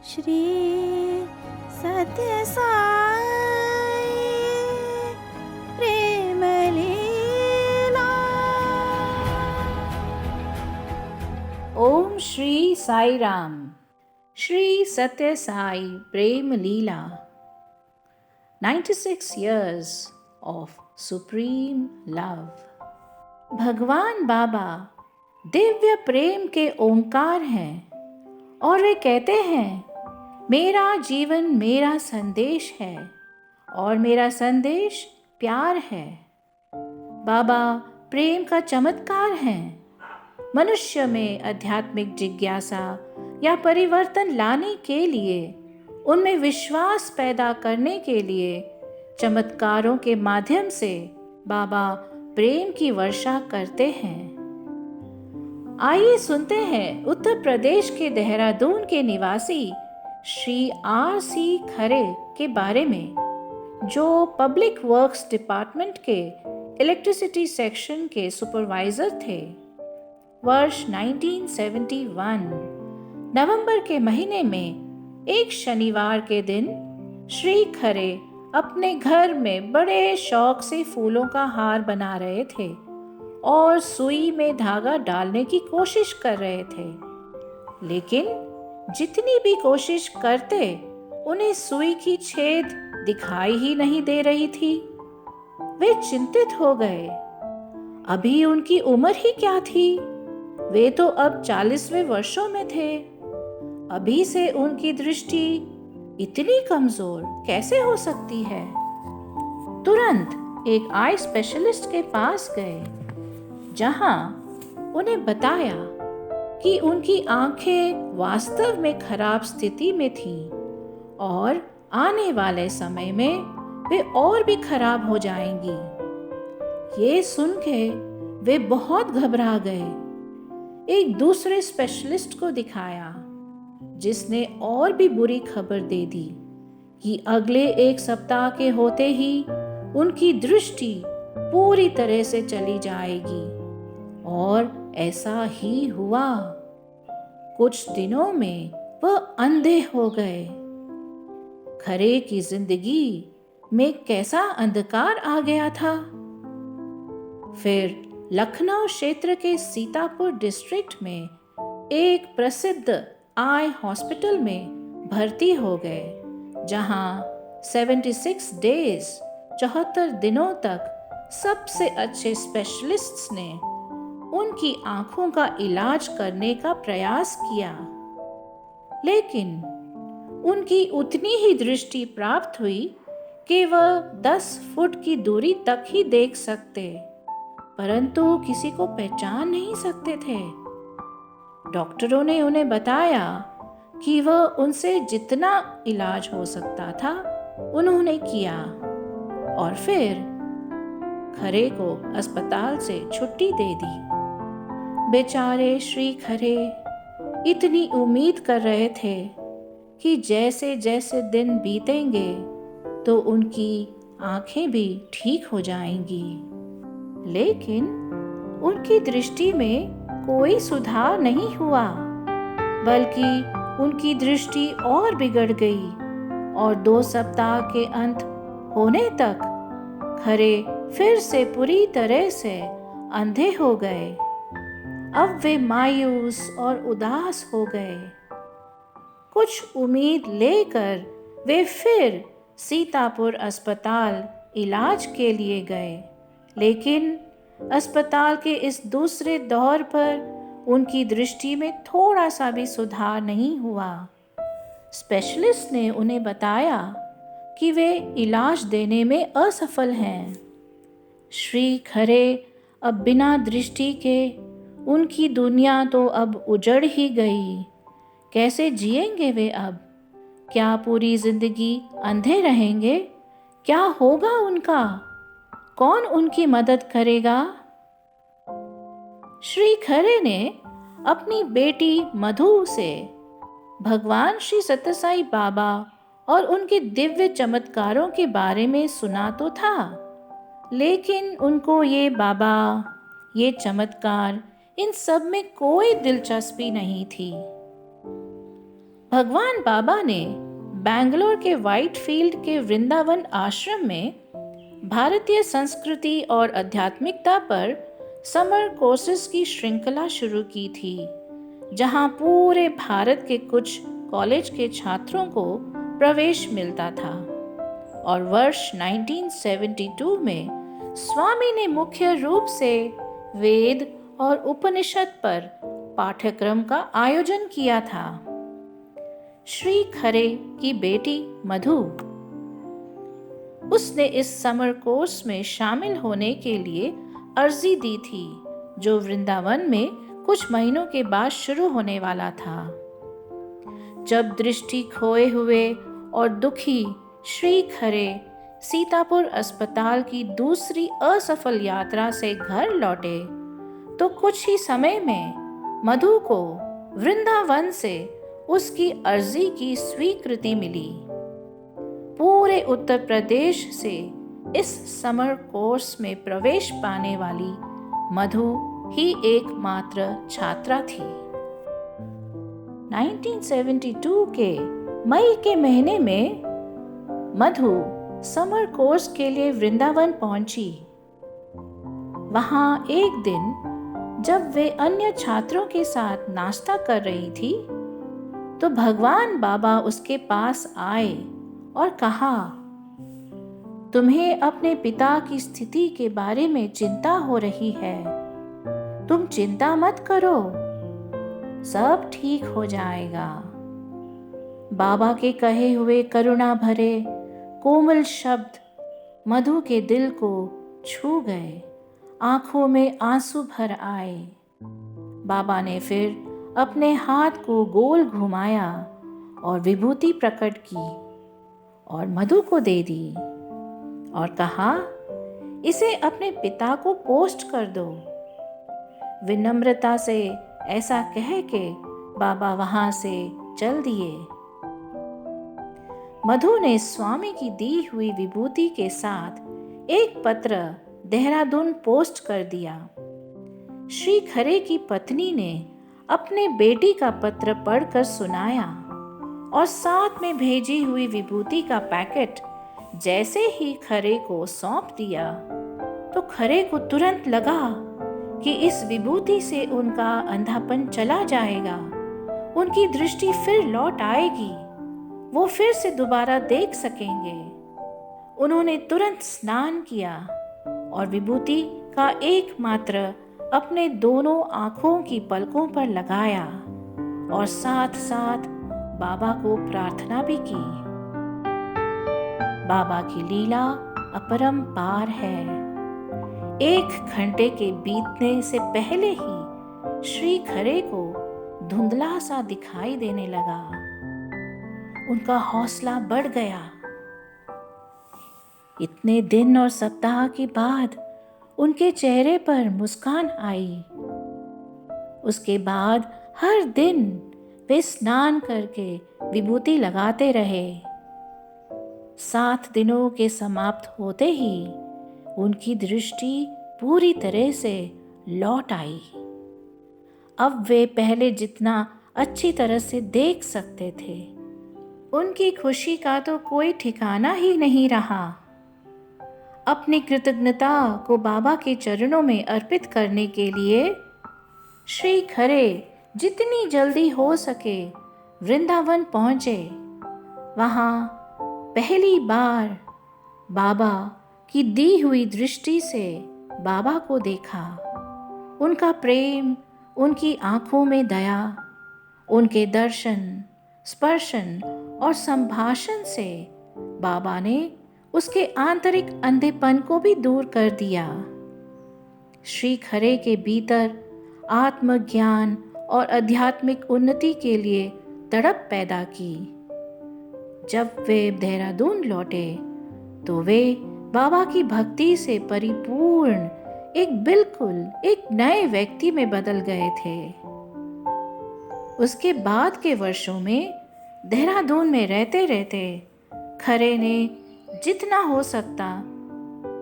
श्री सत्य साई प्रेम लीला। ओम श्री साई राम। श्री सत्य साई प्रेम लीला। 96 years of supreme love। भगवान बाबा दिव्य प्रेम के ओंकार हैं और वे कहते हैं, मेरा जीवन मेरा संदेश है और मेरा संदेश प्यार है। बाबा प्रेम का चमत्कार हैं। मनुष्य में आध्यात्मिक जिज्ञासा या परिवर्तन लाने के लिए, उनमें विश्वास पैदा करने के लिए चमत्कारों के माध्यम से बाबा प्रेम की वर्षा करते हैं। आइए सुनते हैं उत्तर प्रदेश के देहरादून के निवासी श्री R.C. खरे के बारे में, जो पब्लिक वर्क्स डिपार्टमेंट के इलेक्ट्रिसिटी सेक्शन के सुपरवाइजर थे। वर्ष 1971 नवंबर के महीने में एक शनिवार के दिन श्री खरे अपने घर में बड़े शौक से फूलों का हार बना रहे थे और सुई में धागा डालने की कोशिश कर रहे थे, लेकिन जितनी भी कोशिश करते उन्हें सुई की छेद दिखाई ही नहीं दे रही थी। वे चिंतित हो गए। अभी उनकी उम्र ही क्या थी, वे तो अब 40वें वर्षों में थे। अभी से उनकी दृष्टि इतनी कमजोर कैसे हो सकती है। तुरंत एक आई स्पेशलिस्ट के पास गए, जहां उन्हें बताया कि उनकी आंखें वास्तव में खराब स्थिति में थीं और आने वाले समय में वे और भी खराब हो जाएंगी। ये सुन के वे बहुत घबरा गए। एक दूसरे स्पेशलिस्ट को दिखाया, जिसने और भी बुरी खबर दे दी कि अगले एक सप्ताह के होते ही उनकी दृष्टि पूरी तरह से चली जाएगी। और ऐसा ही हुआ। कुछ दिनों में वह अंधे हो गए। खरे की जिंदगी में कैसा अंधकार आ गया था। फिर लखनऊ क्षेत्र के सीतापुर डिस्ट्रिक्ट में एक प्रसिद्ध आई हॉस्पिटल में भर्ती हो गए, जहां 76 डेज 74 दिनों तक सबसे अच्छे स्पेशलिस्ट्स ने उनकी आंखों का इलाज करने का प्रयास किया, लेकिन उनकी उतनी ही दृष्टि प्राप्त हुई कि वह 10 फुट की दूरी तक ही देख सकते, परंतु किसी को पहचान नहीं सकते थे। डॉक्टरों ने उन्हें बताया कि वह उनसे जितना इलाज हो सकता था उन्होंने किया और फिर खरे को अस्पताल से छुट्टी दे दी। बेचारे श्री खरे इतनी उम्मीद कर रहे थे कि जैसे जैसे दिन बीतेंगे तो उनकी आंखें भी ठीक हो जाएंगी, लेकिन उनकी दृष्टि में कोई सुधार नहीं हुआ, बल्कि उनकी दृष्टि और बिगड़ गई और 2 सप्ताह के अंत होने तक खरे फिर से पूरी तरह से अंधे हो गए। अब वे मायूस और उदास हो गए। कुछ उम्मीद लेकर वे फिर सीतापुर अस्पताल इलाज के लिए गए, लेकिन अस्पताल के इस दूसरे दौर पर उनकी दृष्टि में थोड़ा सा भी सुधार नहीं हुआ। स्पेशलिस्ट ने उन्हें बताया कि वे इलाज देने में असफल हैं। श्री खरे अब बिना दृष्टि के, उनकी दुनिया तो अब उजड़ ही गई। कैसे जिएंगे वे अब? क्या पूरी जिंदगी अंधे रहेंगे? क्या होगा उनका? कौन उनकी मदद करेगा? श्री खरे ने अपनी बेटी मधु से भगवान श्री सत्यसाई बाबा और उनके दिव्य चमत्कारों के बारे में सुना तो था, लेकिन उनको ये बाबा, ये चमत्कार, इन सब में कोई दिलचस्पी नहीं थी। भगवान बाबा ने बैंगलोर के व्हाइटफील्ड के वृंदावन आश्रम में भारतीय संस्कृति और आध्यात्मिकता पर समर कोर्सेज की श्रृंखला शुरू की थी, जहां पूरे भारत के कुछ कॉलेज के छात्रों को प्रवेश मिलता था। और वर्ष 1972 में स्वामी ने मुख्य रूप से वेद और उपनिषद पर पाठ्यक्रम का आयोजन किया था। श्री खरे की बेटी मधु, उसने इस समर कोर्स में शामिल होने के लिए अर्जी दी थी, जो वृंदावन में कुछ महीनों के बाद शुरू होने वाला था। जब दृष्टि खोए हुए और दुखी श्री खरे सीतापुर अस्पताल की दूसरी असफल यात्रा से घर लौटे, तो कुछ ही समय में मधु को वृंदावन से उसकी अर्जी की स्वीकृति मिली। पूरे उत्तर प्रदेश से इस समर कोर्स में प्रवेश पाने वाली मधु ही एकमात्र छात्रा थी। 1972 के मई के महीने में मधु समर कोर्स के लिए वृंदावन पहुंची। वहां एक दिन जब वे अन्य छात्रों के साथ नाश्ता कर रही थी, तो भगवान बाबा उसके पास आए और कहा, तुम्हें अपने पिता की स्थिति के बारे में चिंता हो रही है। तुम चिंता मत करो, सब ठीक हो जाएगा। बाबा के कहे हुए करुणा भरे कोमल शब्द मधु के दिल को छू गए। आंखों में आंसू भर आए। बाबा ने फिर अपने हाथ को गोल घुमाया और विभूति प्रकट की और मधु को दे दी और कहा, इसे अपने पिता को पोस्ट कर दो। विनम्रता से ऐसा कह के बाबा वहां से चल दिए। मधु ने स्वामी की दी हुई विभूति के साथ एक पत्र देहरादून पोस्ट कर दिया। श्री खरे की पत्नी ने अपने बेटी का पत्र पढ़कर सुनाया और साथ में भेजी हुई विभूति का पैकेट जैसे ही खरे को सौंप दिया, तो खरे को तुरंत लगा कि इस विभूति से उनका अंधापन चला जाएगा, उनकी दृष्टि फिर लौट आएगी, वो फिर से दोबारा देख सकेंगे। उन्होंने तुरंत स्नान किया और विभूति का एकमात्र अपने दोनों आंखों की पलकों पर लगाया और साथ साथ बाबा को प्रार्थना भी की। बाबा की लीला अपरंपार है। 1 घंटे के बीतने से पहले ही श्री खरे को धुंधला सा दिखाई देने लगा। उनका हौसला बढ़ गया। इतने दिन और सप्ताह के बाद उनके चेहरे पर मुस्कान आई। उसके बाद हर दिन वे स्नान करके विभूति लगाते रहे। 7 दिनों के समाप्त होते ही उनकी दृष्टि पूरी तरह से लौट आई। अब वे पहले जितना अच्छी तरह से देख सकते थे। उनकी खुशी का तो कोई ठिकाना ही नहीं रहा। अपनी कृतज्ञता को बाबा के चरणों में अर्पित करने के लिए श्री खरे जितनी जल्दी हो सके वृंदावन पहुंचे। वहां पहली बार बाबा की दी हुई दृष्टि से बाबा को देखा। उनका प्रेम, उनकी आंखों में दया, उनके दर्शन, स्पर्शन और संभाषण से बाबा ने उसके आंतरिक अंधेपन को भी दूर कर दिया। श्री खरे के भीतर आत्मज्ञान और आध्यात्मिक उन्नति के लिए तड़प पैदा की। जब वे देहरादून लौटे तो वे बाबा की भक्ति से परिपूर्ण एक नए व्यक्ति में बदल गए थे। उसके बाद के वर्षों में देहरादून में रहते रहते खरे ने जितना हो सकता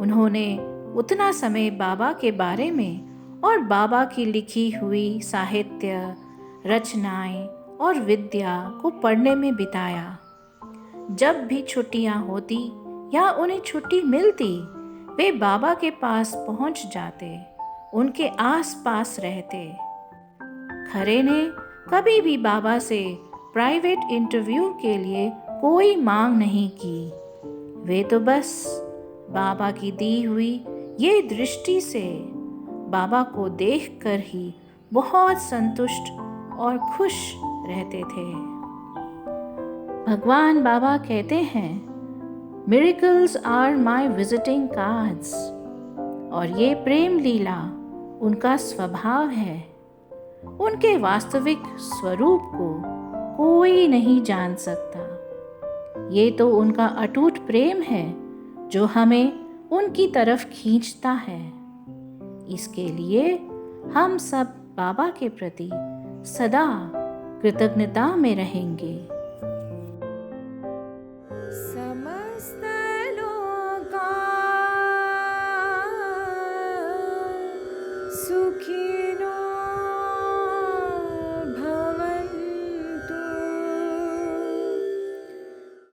उन्होंने उतना समय बाबा के बारे में और बाबा की लिखी हुई साहित्य, रचनाएं और विद्या को पढ़ने में बिताया। जब भी छुट्टियां होती या उन्हें छुट्टी मिलती, वे बाबा के पास पहुंच जाते, उनके आसपास रहते। खरे ने कभी भी बाबा से प्राइवेट इंटरव्यू के लिए कोई मांग नहीं की। वे तो बस बाबा की दी हुई ये दृष्टि से बाबा को देखकर ही बहुत संतुष्ट और खुश रहते थे। भगवान बाबा कहते हैं, miracles are my visiting cards, और ये प्रेम लीला उनका स्वभाव है। उनके वास्तविक स्वरूप को कोई नहीं जान सकता। ये तो उनका अटूट प्रेम है जो हमें उनकी तरफ खींचता है। इसके लिए हम सब बाबा के प्रति सदा कृतज्ञता में रहेंगे। समस्त